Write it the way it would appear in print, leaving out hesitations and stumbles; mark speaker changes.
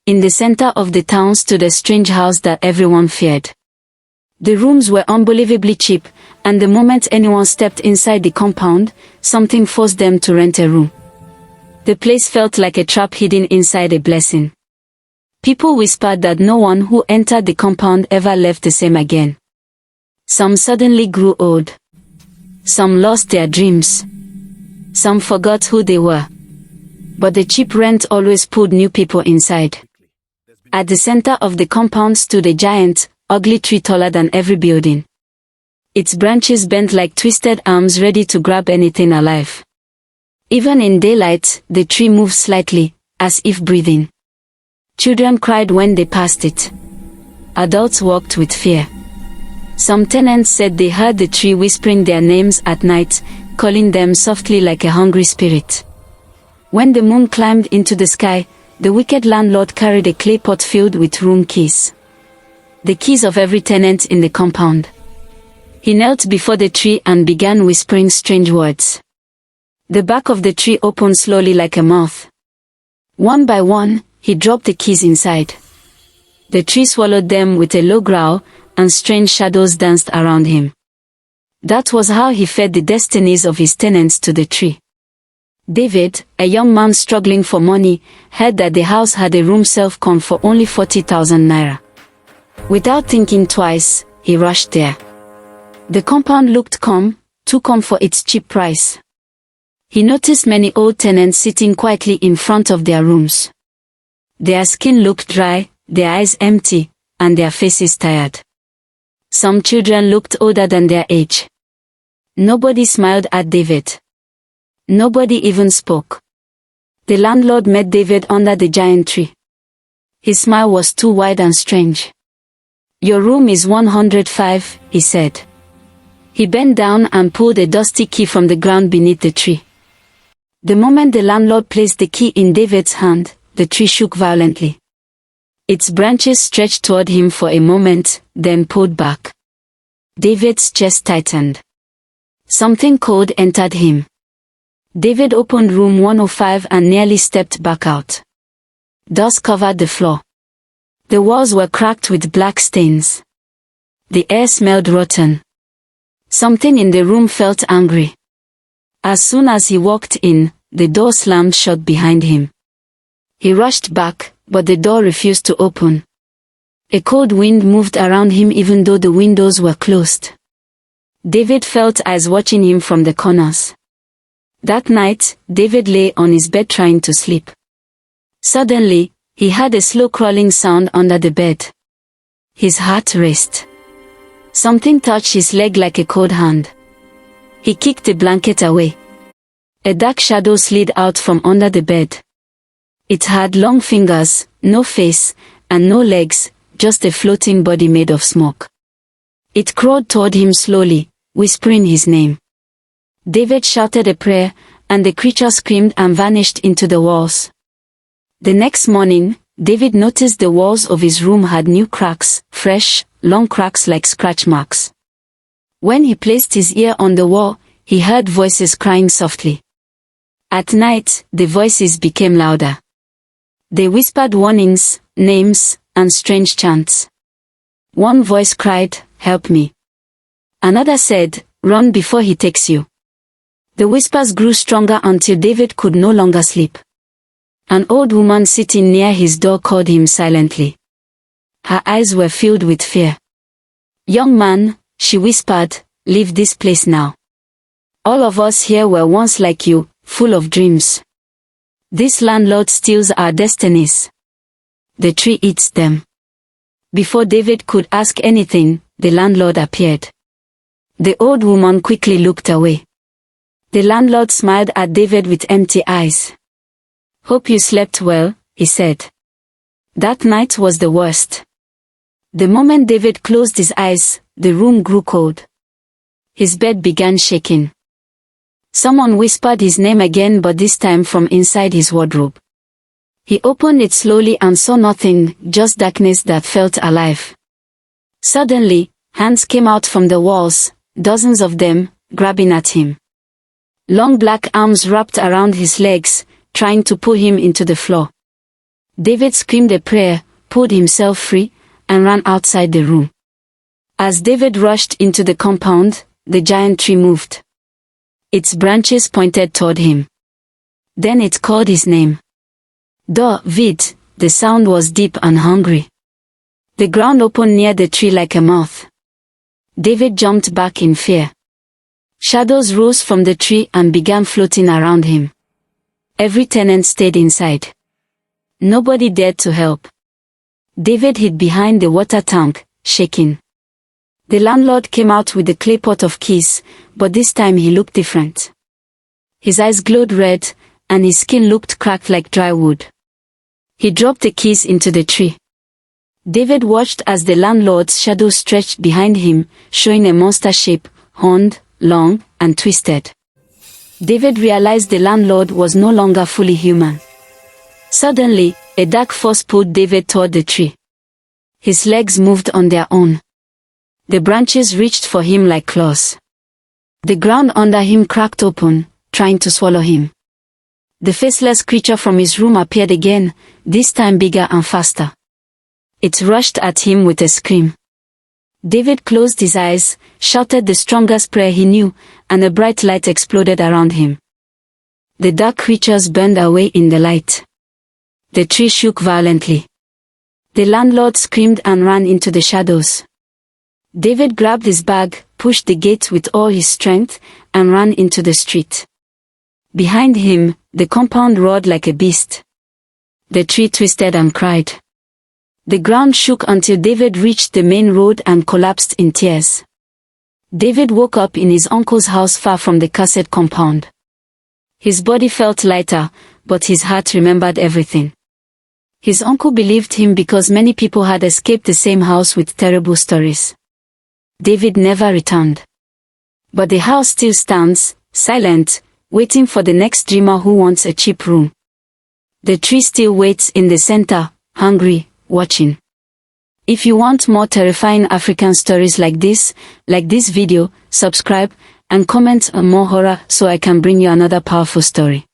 Speaker 1: In the center of the town stood a strange house that everyone feared. The rooms were unbelievably cheap, and the moment anyone stepped inside the compound, something forced them to rent a room. The place felt like a trap hidden inside a blessing. People whispered that no one who entered the compound ever left the same again. Some suddenly grew old. Some lost their dreams. Some forgot who they were. But the cheap rent always pulled new people inside. At the center of the compound stood a giant, ugly tree taller than every building. Its branches bent like twisted arms ready to grab anything alive. Even in daylight, the tree moved slightly, as if breathing. Children cried when they passed it. Adults walked with fear. Some tenants said they heard the tree whispering their names at night, calling them softly like a hungry spirit. When the moon climbed into the sky, the wicked landlord carried a clay pot filled with room keys. The keys of every tenant in the compound. He knelt before the tree and began whispering strange words. The back of the tree opened slowly like a mouth. One by one, he dropped the keys inside. The tree swallowed them with a low growl, and strange shadows danced around him. That was how he fed the destinies of his tenants to the tree. David, a young man struggling for money, heard that the house had a room self-con for only 40,000 naira. Without thinking twice, he rushed there. The compound looked calm, too calm for its cheap price. He noticed many old tenants sitting quietly in front of their rooms. Their skin looked dry, their eyes empty, and their faces tired. Some children looked older than their age. Nobody smiled at David. Nobody even spoke. The landlord met David under the giant tree. His smile was too wide and strange. "Your room is 105, he said. He bent down and pulled a dusty key from the ground beneath the tree. The moment the landlord placed the key in David's hand, the tree shook violently. Its branches stretched toward him for a moment, then pulled back. David's chest tightened. Something cold entered him. David opened room 105 and nearly stepped back out. Dust covered the floor. The walls were cracked with black stains. The air smelled rotten. Something in the room felt angry. As soon as he walked in, the door slammed shut behind him. He rushed back, but the door refused to open. A cold wind moved around him even though the windows were closed. David felt eyes watching him from the corners. That night, David lay on his bed trying to sleep. Suddenly, he heard a slow crawling sound under the bed. His heart raced. Something touched his leg like a cold hand. He kicked the blanket away. A dark shadow slid out from under the bed. It had long fingers, no face, and no legs, just a floating body made of smoke. It crawled toward him slowly, whispering his name. David shouted a prayer, and the creature screamed and vanished into the walls. The next morning, David noticed the walls of his room had new cracks, fresh, long cracks like scratch marks. When he placed his ear on the wall, he heard voices crying softly. At night, the voices became louder. They whispered warnings, names, and strange chants. One voice cried, "Help me." Another said, "Run before he takes you." The whispers grew stronger until David could no longer sleep. An old woman sitting near his door called him silently. Her eyes were filled with fear. "Young man," she whispered, "leave this place now. All of us here were once like you, full of dreams. This landlord steals our destinies. The tree eats them." Before David could ask anything, the landlord appeared. The old woman quickly looked away. The landlord smiled at David with empty eyes. "Hope you slept well," he said. That night was the worst. The moment David closed his eyes, the room grew cold. His bed began shaking. Someone whispered his name again, but this time from inside his wardrobe. He opened it slowly and saw nothing, just darkness that felt alive. Suddenly, hands came out from the walls, dozens of them, grabbing at him. Long black arms wrapped around his legs, trying to pull him into the floor. David screamed a prayer, pulled himself free, and ran outside the room. As David rushed into the compound, the giant tree moved. Its branches pointed toward him. Then it called his name. David. The sound was deep and hungry. The ground opened near the tree like a mouth. David jumped back in fear. Shadows rose from the tree and began floating around him. Every tenant stayed inside. Nobody dared to help. David hid behind the water tank, shaking. The landlord came out with a clay pot of keys, but this time he looked different. His eyes glowed red, and his skin looked cracked like dry wood. He dropped the keys into the tree. David watched as the landlord's shadow stretched behind him, showing a monster shape, horned, long, and twisted. David realized the landlord was no longer fully human. Suddenly, a dark force pulled David toward the tree. His legs moved on their own. The branches reached for him like claws. The ground under him cracked open, trying to swallow him. The faceless creature from his room appeared again, this time bigger and faster. It rushed at him with a scream. David closed his eyes, shouted the strongest prayer he knew, and a bright light exploded around him. The dark creatures burned away in the light. The tree shook violently. The landlord screamed and ran into the shadows. David grabbed his bag, pushed the gate with all his strength, and ran into the street. Behind him, the compound roared like a beast. The tree twisted and cried. The ground shook until David reached the main road and collapsed in tears. David woke up in his uncle's house far from the cursed compound. His body felt lighter, but his heart remembered everything. His uncle believed him because many people had escaped the same house with terrible stories. David never returned. But the house still stands, silent, waiting for the next dreamer who wants a cheap room. The tree still waits in the center, hungry, watching. If you want more terrifying African stories like this video, subscribe, and comment on more horror so I can bring you another powerful story.